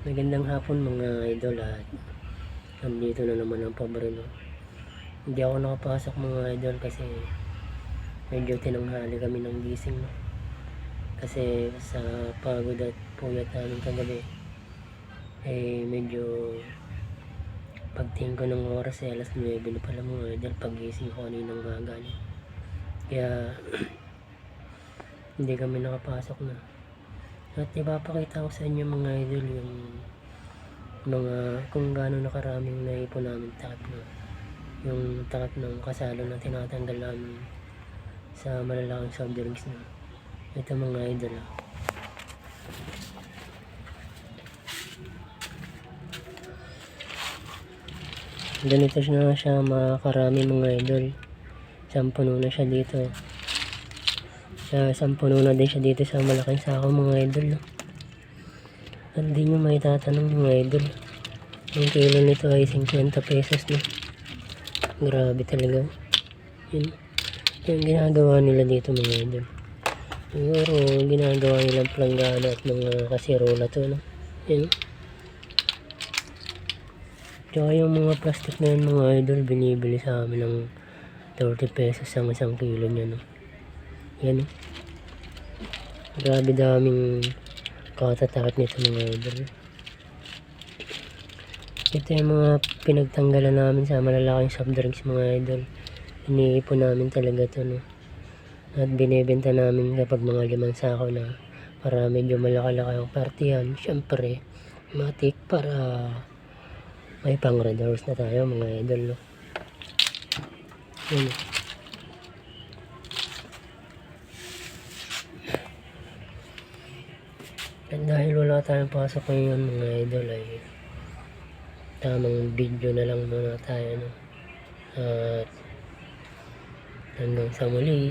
Magandang hapon mga idol at nandito na naman ang pabrino. Hindi ako nakapasok mga idol kasi medyo tinanghali kami ng gising, no? Kasi sa pagod at puyat namin kagabi medyo pagtingin ko ng oras alas 9 na pala mga idol, pagising ko kaninang maga, no? Kaya hindi kami nakapasok na. At ipapakita ko sa inyo mga idol yung mga kung gaano nakaraming naipon namin takip, no? Yung takip ng kasalo na tinatanggal namin sa malalaking soft drinks, no? Ito mga idol, ganito na siya makakarami mga idol. 10 puno na siya dito. Sa 10 puno na din siya dito sa malaking sako mga idol, no? At di nyo may tatanong mga idol, yung kilo nito ay 50 pesos, no? Grabe talaga. Yun yung ginagawa nila dito mga idol. Siguro ginagawa nilang planggana at mga kasirola to, no? Yun. Tsaka yung mga plastic na yun mga idol, binibili sa amin ng 30 pesos ang 1 kilo nya, no? Yan, no? Grabe daming katatakip nito mga idol. Ito yung mga pinagtanggalan namin sa malalaking soft drinks mga idol. Iniipon namin talaga to, no? At binibenta namin kapag mga 5 sako na para medyo malaki-laki ang partihan. Syempre matik para may pang red horse na tayo mga idol, no? Yun. At dahil wala tayong pasok ngayon mga idol ay tamang video na lang muna tayo, no? At hanggang sa muli.